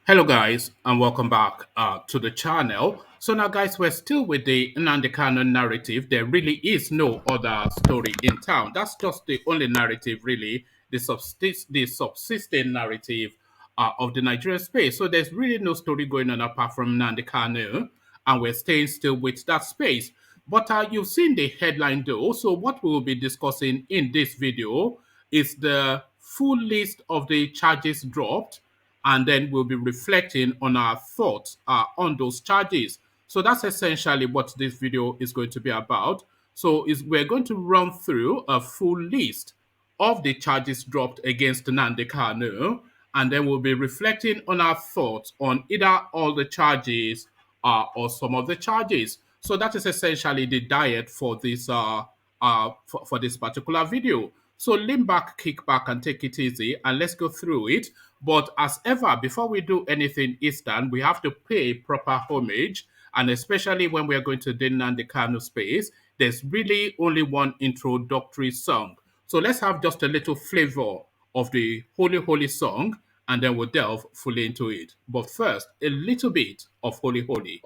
Hello guys and welcome back to the channel. So now guys, we're still with the Nnamdi Kanu narrative. There really is no other story in town. That's just the only narrative really, the subsisting narrative of the Nigerian space. So there's really no story going on apart from Nnamdi Kanu, and we're staying still with that space. But you've seen the headline though. So what we will be discussing in this video is the full list of the charges dropped, and then we'll be reflecting on our thoughts on those charges. So that's essentially what this video is going to be about. So we're going to run through a full list of the charges dropped against Nnamdi Kanu, and then we'll be reflecting on our thoughts on either all the charges or some of the charges. So that is essentially the diet for for this particular video. So lean back, kick back, and take it easy, and let's go through it. But as ever, before we do anything Eastern, we have to pay proper homage, and especially when we are going to the Nnamdi Kanu space, there's really only one introductory song. So let's have just a little flavor of the Holy Holy song, and then we'll delve fully into it. But first, a little bit of Holy Holy.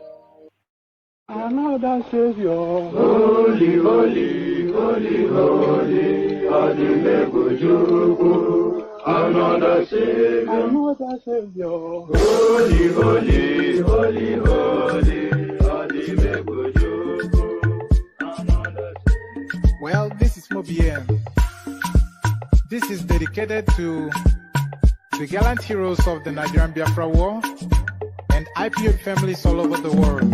Another Savior, holy, holy, holy, holy, Adimebujuku. Another Savior, holy, holy, holy, holy, Adimebujuku. Well, this is Mobien. This is dedicated to the gallant heroes of the Nigerian Biafra War and IPO families all over the world.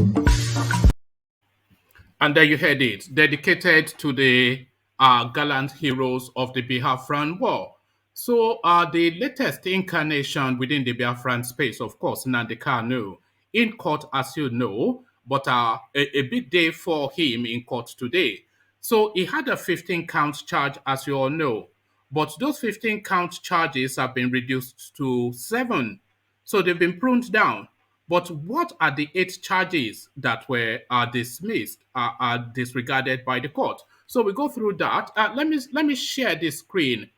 And there you heard it, dedicated to the gallant heroes of the Biafran War. So the latest incarnation within the Biafran space, of course, Nnamdi Kanu, in court, as you know, but a big day for him in court today. So he had a 15-count charge, as you all know, but those 15-count charges have been reduced to 7. So they've been pruned down. But what are the 8 charges that were dismissed, are disregarded by the court? So we go through that. Let me share this screen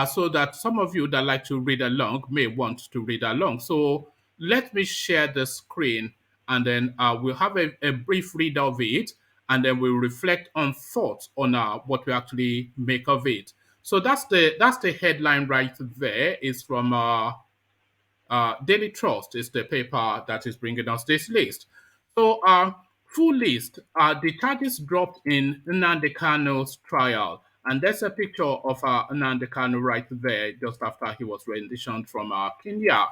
so that some of you that like to read along may want to read along. So let me share the screen, and then we'll have a brief read of it, and then we'll reflect on thoughts on what we actually make of it. So that's the headline right there. Is from Daily Trust is the paper that is bringing us this list. So, full list. The charges dropped in Nnamdi Kanu's trial, and there's a picture of Nnamdi Kanu right there, just after he was renditioned from Kenya.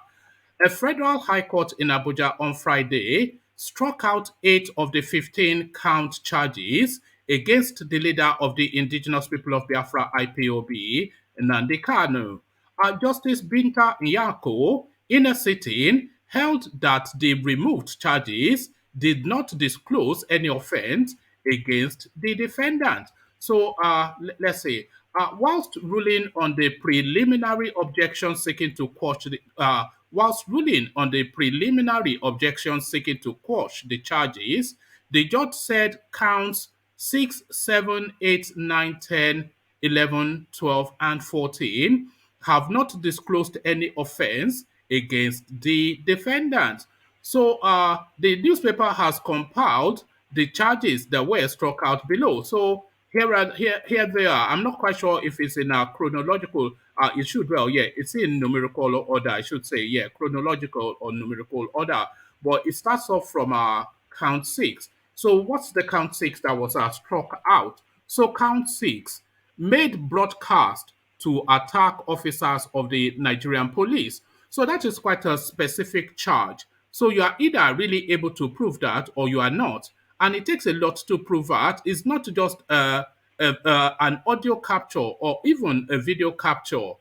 A federal high court in Abuja on Friday struck out 8 of the 15-count charges against the leader of the Indigenous People of Biafra IPOB, Nnamdi Kanu. Justice Binta Nyako, in a sitting, held that the removed charges did not disclose any offense against the defendant. So let's say, whilst ruling on the preliminary objection seeking to quash the charges, the judge said counts 6, 7, 8, 9, 10, 11, 12, and 14 have not disclosed any offense against the defendant. So the newspaper has compiled the charges that were struck out below. So here they are. I'm not quite sure if it's in a chronological. It should, well, yeah, it's in numerical order. I should say, yeah, chronological or numerical order. But it starts off from count 6. So what's the count 6 that was struck out? So count 6 made broadcast to attack officers of the Nigerian police. So that is quite a specific charge. So you are either really able to prove that or you are not. And it takes a lot to prove that. It's not just an audio capture or even a video capture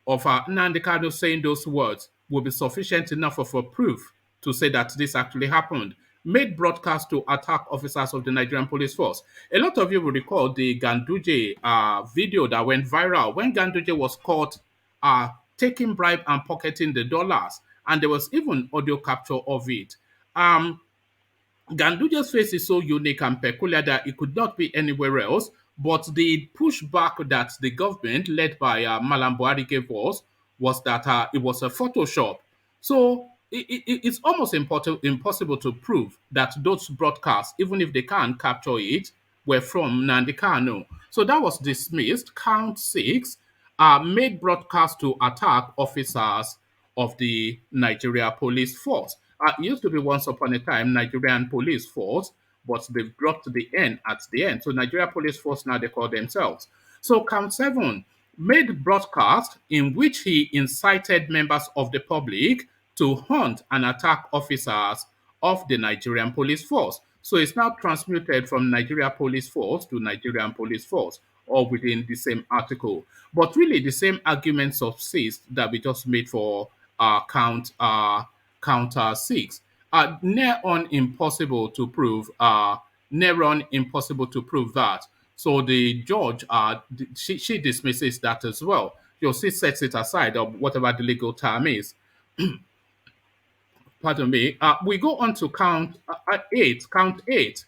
of Nnamdi Kanu saying those words will be sufficient enough of a proof to say that this actually happened. Made broadcast to attack officers of the Nigerian police force. A lot of you will recall the Ganduje video that went viral when Ganduje was caught taking bribe and pocketing the dollars, and there was even audio capture of it. Ganduja's face is so unique and peculiar that it could not be anywhere else. But the pushback that the government, led by Malam Buhari, gave us was that it was a Photoshop. So it's almost impossible to prove that those broadcasts, even if they can capture it, were from Nnamdi Kanu. So that was dismissed. Count six made broadcasts to attack officers of the Nigeria Police Force. It used to be once upon a time Nigerian Police Force, but they've dropped the N at the end. So Nigeria Police Force now they call themselves. So count seven made broadcast in which he incited members of the public to hunt and attack officers of the Nigerian Police Force. So it's now transmuted from Nigeria Police Force to Nigerian Police Force, all within the same article. But really, the same argument subsists that we just made for counter six. Near on impossible to prove. Near on impossible to prove that. So the judge, she dismisses that as well. She sets it aside, or whatever the legal term is. Pardon me. We go on to eight. Count eight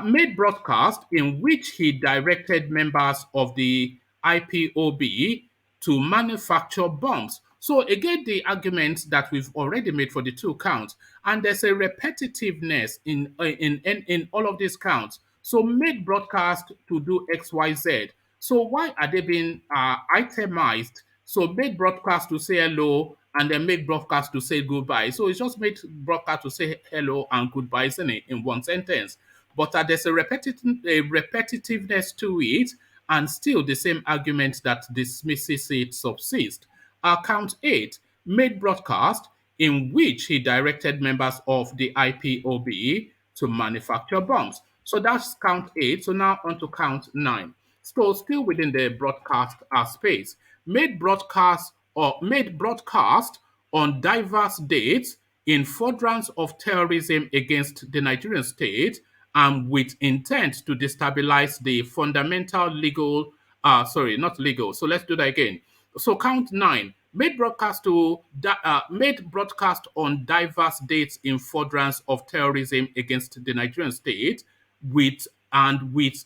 made broadcast in which he directed members of the IPOB to manufacture bombs. So again, the argument that we've already made for the two counts, and there's a repetitiveness in all of these counts. So made broadcast to do X, Y, Z. So why are they being itemized? So made broadcast to say hello and then make broadcast to say goodbye. So it's just made broadcast to say hello and goodbye, isn't it, in one sentence? But there's a repetitiveness to it, and still the same argument that dismisses it subsists. Count 8 made broadcast in which he directed members of the IPOB to manufacture bombs. So that's count 8. So now on to count 9. So still within the broadcast space, made broadcast on diverse dates in furtherance of terrorism against the Nigerian state and with intent to destabilize the fundamental legal, sorry, not legal. So let's do that again. So count 9. Made broadcast on diverse dates in furtherance of terrorism against the Nigerian state with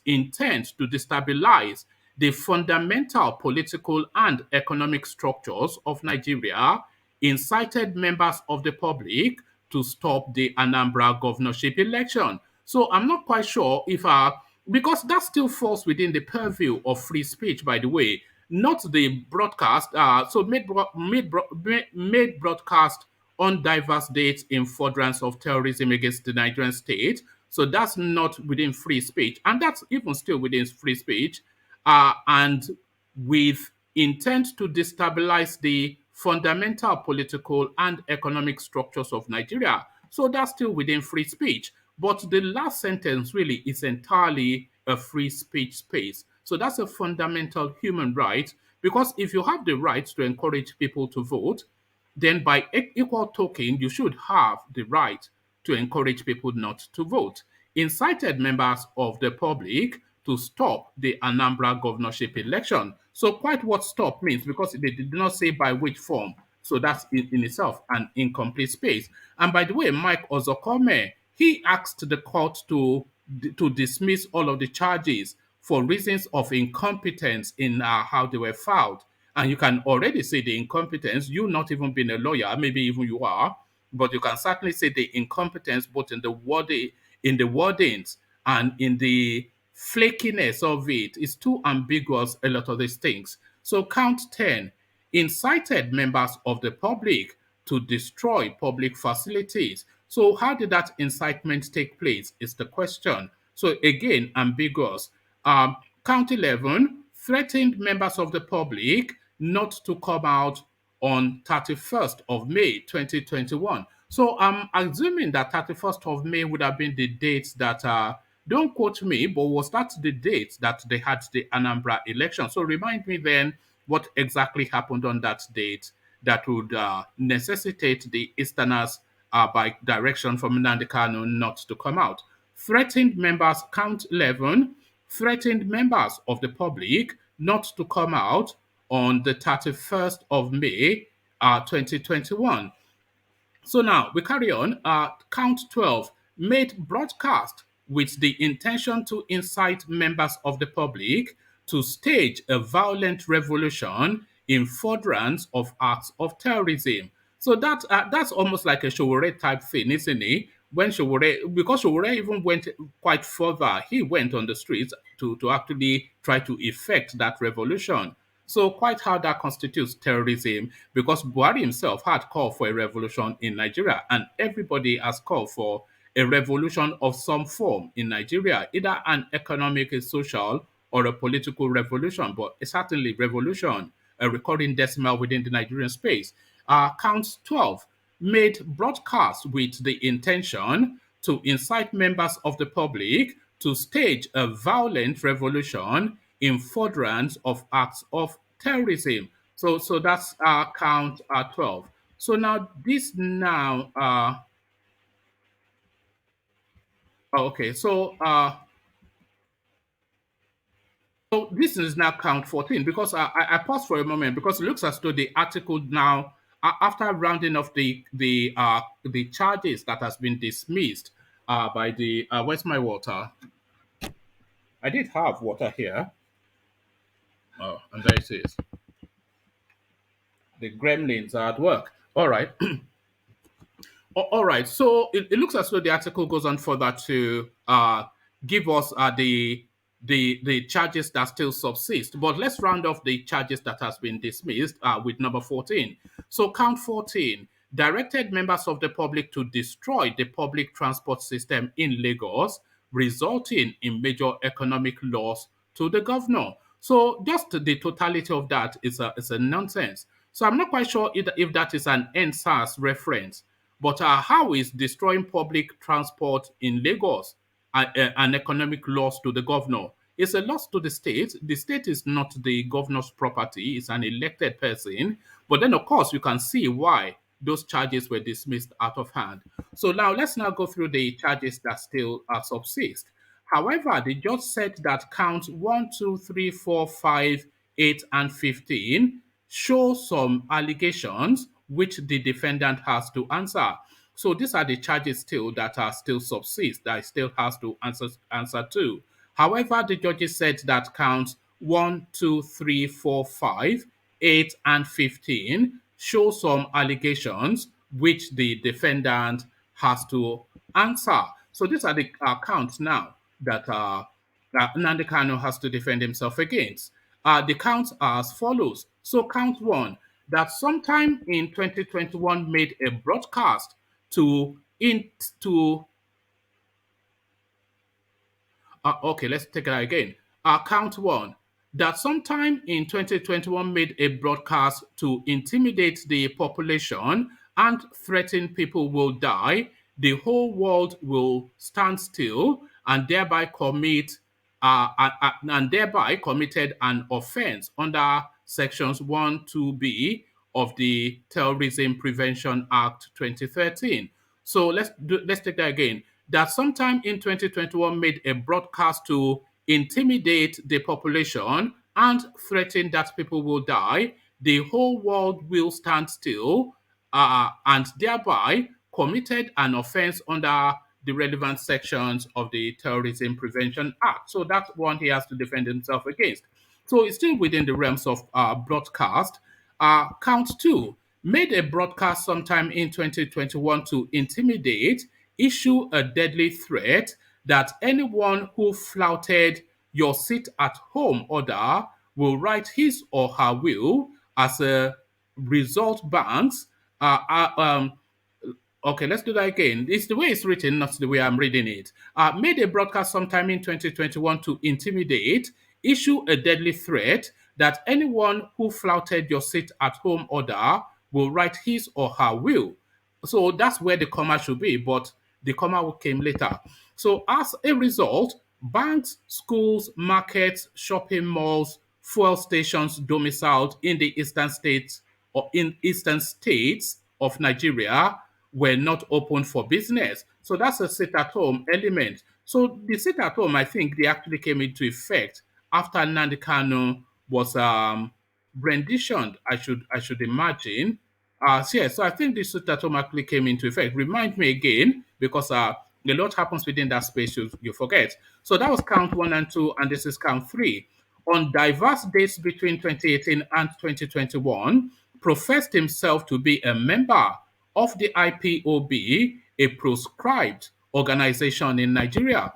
intent to destabilize the fundamental political and economic structures of Nigeria, incited members of the public to stop the Anambra governorship election. So I'm not quite sure if because that still falls within the purview of free speech, by the way, not the broadcast. So made broadcast on diverse dates in furtherance of terrorism against the Nigerian state. So that's not within free speech, and that's even still within free speech, and with intent to destabilize the fundamental political and economic structures of Nigeria. So that's still within free speech. But the last sentence really is entirely a free speech space. So that's a fundamental human right, because if you have the right to encourage people to vote, then by equal token, you should have the right to encourage people not to vote. Incited members of the public to stop the Anambra governorship election. So quite what stop means, because they did not say by which form. So that's in itself an incomplete space. And by the way, Mike Ozokome, he asked the court to dismiss all of the charges for reasons of incompetence in how they were filed. And you can already say the incompetence, you not even being a lawyer, maybe even you are, but you can certainly say the incompetence both in the wordings and in the flakiness of it is too ambiguous, a lot of these things. So count 10 incited members of the public to destroy public facilities. So how did that incitement take place is the question. So again, ambiguous. Count 11 threatened members of the public not to come out on 31st of May 2021. So I'm assuming that 31st of May would have been the date that, don't quote me, but was that the date that they had the Anambra election? So remind me then what exactly happened on that date that would necessitate the Easterners by direction from Nnamdi Kanu not to come out. Threatened members, count 11, threatened members of the public not to come out on the 31st of May 2021. So now we carry on. Count 12 made broadcast with the intention to incite members of the public to stage a violent revolution in furtherance of acts of terrorism. So that's almost like a Showore type thing, isn't it? When Showore, because Showore even went quite further, he went on the streets to actually try to effect that revolution. So quite how that constitutes terrorism, because Buhari himself had called for a revolution in Nigeria, and everybody has called for a revolution of some form in Nigeria, either an economic, a social, or a political revolution, but certainly revolution, a recurring decimal within the Nigerian space. Count 12 made broadcasts with the intention to incite members of the public to stage a violent revolution in furtherance of acts of terrorism. So that's count 12. So now this now okay, so this is now count 14, because I paused for a moment because it looks as though the article now, after rounding off the charges that has been dismissed by the where's my water? I did have water here. Oh, and there it is. The gremlins are at work. All right. All right. So it looks as though the article goes on further to give us the charges that still subsist. But let's round off the charges that has been dismissed with number 14. So count 14 directed members of the public to destroy the public transport system in Lagos, resulting in major economic loss to the governor. So just the totality of that is a nonsense. So I'm not quite sure if that is an NSAS reference, but how is destroying public transport in Lagos an economic loss to the governor? It's a loss to the state. The state is not the governor's property, it's an elected person. But then, of course, you can see why those charges were dismissed out of hand. So now let's now go through the charges that still subsist. However, the judge said that counts 1, 2, 3, 4, 5, 8, and 15 show some allegations which the defendant has to answer. So these are the charges still that are still subsist that he still has to answer to. However, the judges said that counts 1, 2, 3, 4, 5, 8, and 15 show some allegations which the defendant has to answer. So these are the counts now that Nnamdi Kanu has to defend himself against. The counts are as follows. So count one, that sometime in 2021 made a broadcast to in to okay, let's take that again. Count one, that sometime in 2021 made a broadcast to intimidate the population and threaten people will die, the whole world will stand still, and thereby committed an offense under sections 1, 2b of the Terrorism Prevention Act 2013. So let's take that again. That sometime in 2021 made a broadcast to intimidate the population and threaten that people will die, the whole world will stand still, and thereby committed an offense under the relevant sections of the Terrorism Prevention Act. So that's one he has to defend himself against. So it's still within the realms of broadcast. Count two, made a broadcast sometime in 2021 to intimidate, issue a deadly threat that anyone who flouted your sit at home order will write his or her will as a result banks. Okay, let's do that again. It's the way it's written, not the way I'm reading it. Made a broadcast sometime in 2021 to intimidate, issue a deadly threat that anyone who flouted your sit at home order will write his or her will. So that's where the comma should be, but the comma came later. So as a result, banks, schools, markets, shopping malls, fuel stations domiciled in the eastern states of Nigeria were not open for business. So that's a sit at home element. So the sit at home, I think they actually came into effect after Nnamdi Kanu was renditioned, I should imagine. So I think this sit at home actually came into effect. Remind me again, because a lot happens within that space, you forget. So that was count one and two, and this is count three. On diverse dates between 2018 and 2021, professed himself to be a member of the IPOB, a proscribed organization in Nigeria.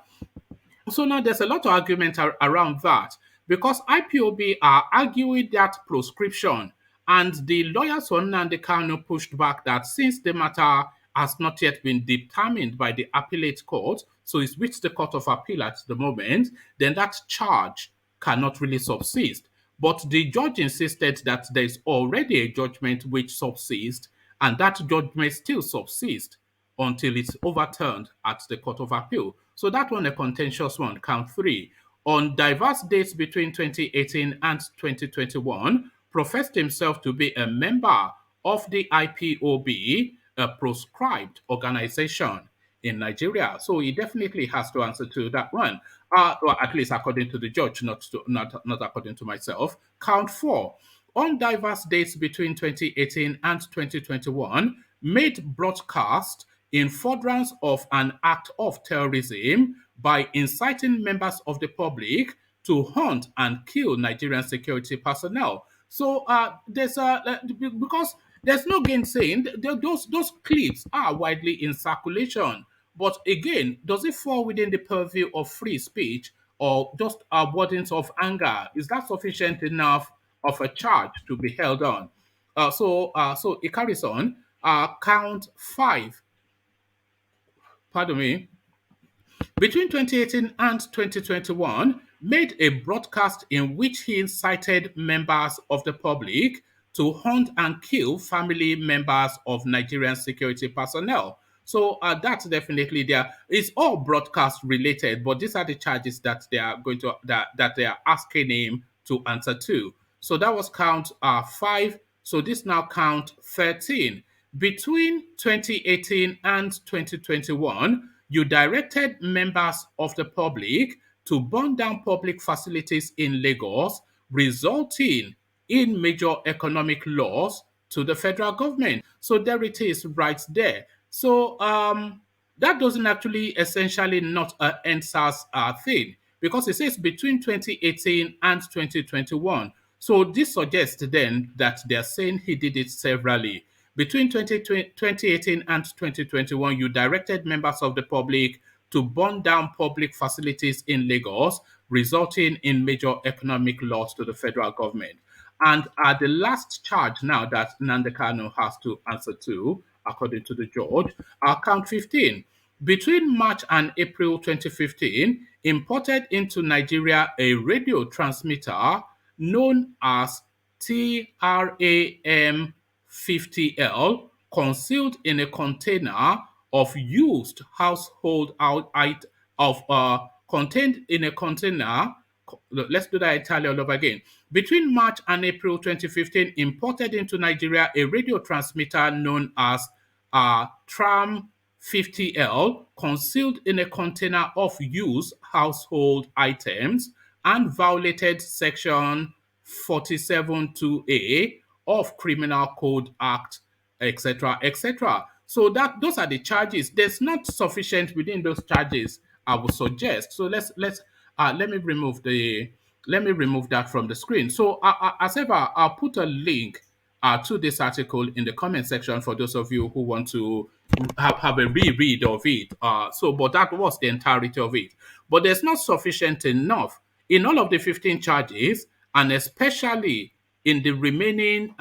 So now there's a lot of argument around that because IPOB are arguing that proscription, and the lawyers for Nnamdi Kanu pushed back that since the matter has not yet been determined by the appellate court, so it's reached the court of appeal at the moment, then that charge cannot really subsist. But the judge insisted that there is already a judgment which subsists, and that judgment still subsists until it's overturned at the Court of Appeal. So that one, a contentious one, count three. On diverse dates between 2018 and 2021, professed himself to be a member of the IPOB, a proscribed organization in Nigeria. So he definitely has to answer to that one. Or at least according to the judge, not according to myself. Count four. On diverse dates between 2018 and 2021, made broadcast in furtherance of an act of terrorism by inciting members of the public to hunt and kill Nigerian security personnel. So there's a because there's no gainsaying those clips are widely in circulation. But again, does it fall within the purview of free speech or just wordings of anger? Is that sufficient enough of a charge to be held on? So it carries on. Count five. Pardon me. Between 2018 and 2021, made a broadcast in which he incited members of the public to hunt and kill family members of Nigerian security personnel. So that's definitely there. It's all broadcast related, but these are the charges that they are going to that they are asking him to answer to. So that was count five. So this now count 13. Between 2018 and 2021, you directed members of the public to burn down public facilities in Lagos, resulting in major economic loss to the federal government. So there it is right there. So that doesn't actually essentially not an NSAS thing because it says between 2018 and 2021. So this suggests then that they're saying he did it severally. Between 2018 and 2021, you directed members of the public to burn down public facilities in Lagos, resulting in major economic loss to the federal government. And the last charge now that Nnamdi Kanu has to answer to, according to the judge, count 15. Between March and April 2015, imported into Nigeria a radio transmitter known as TRAM 50L, concealed in a container of used household out of contained in a container. Let's do that entirely all over again. Between March and April 2015, imported into Nigeria a radio transmitter known as TRAM 50L, concealed in a container of used household items, and violated Section 472A of Criminal Code Act, etc., etc. So that those are the charges. There's not sufficient within those charges, I would suggest. So let me remove that from the screen. So as ever, I'll put a link to this article in the comment section for those of you who want to have a reread of it. But that was the entirety of it. But there's not sufficient enough in all of the 15 charges, and especially in the remaining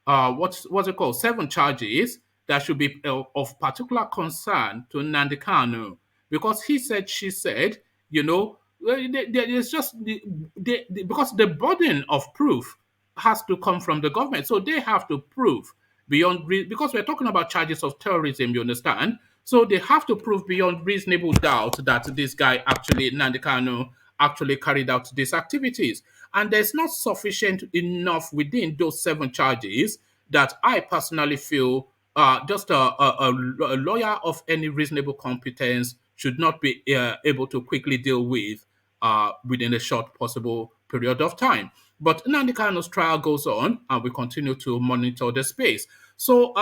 what's it called, 7 charges that should be of particular concern to Nnamdi Kanu, because he said, she said, there's just because the burden of proof has to come from the government, so they have to prove because we're talking about charges of terrorism, you understand? So they have to prove beyond reasonable doubt that this guy actually, Nnamdi Kanu, actually carried out these activities. And there's not sufficient enough within those 7 charges that I personally feel just a lawyer of any reasonable competence should not be able to quickly deal with within a short possible period of time. But Nnamdi Kanu's trial goes on, and we continue to monitor the space. So,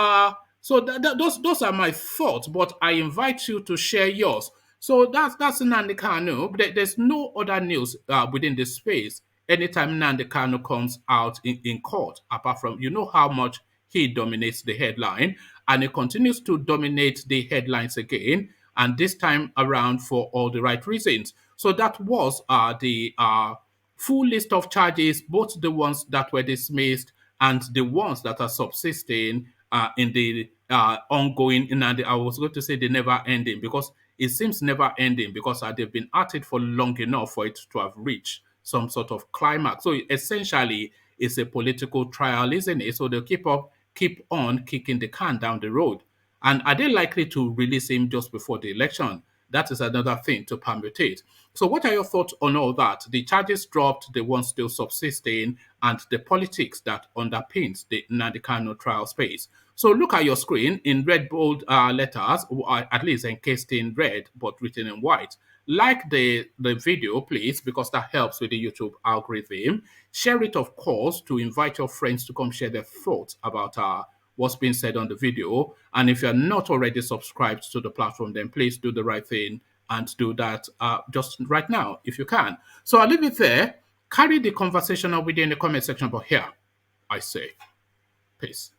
those are my thoughts, but I invite you to share yours. So that's Nnamdi Kanu. There's no other news within this space anytime Nnamdi Kanu comes out in court, apart from, you know how much he dominates the headline, and he continues to dominate the headlines again, and this time around for all the right reasons. So that was the full list of charges, both the ones that were dismissed and the ones that are subsisting in the ongoing, and I was going to say the never ending, because it seems never ending, because they've been at it for long enough for it to have reached some sort of climax. So essentially, it's a political trial, isn't it? So they'll keep on kicking the can down the road. And are they likely to release him just before the election? That is another thing to permutate. So, what are your thoughts on all that? The charges dropped, the ones still subsisting, and the politics that underpins the Nnamdi Kanu trial space. So, look at your screen in red bold letters, or at least encased in red but written in white. Like the video, please, because that helps with the YouTube algorithm. Share it, of course, to invite your friends to come share their thoughts about what's being said on the video. And if you're not already subscribed to the platform, then please do the right thing and do that just right now if you can. So I'll leave it there. Carry the conversation on within the comment section, but here I say peace.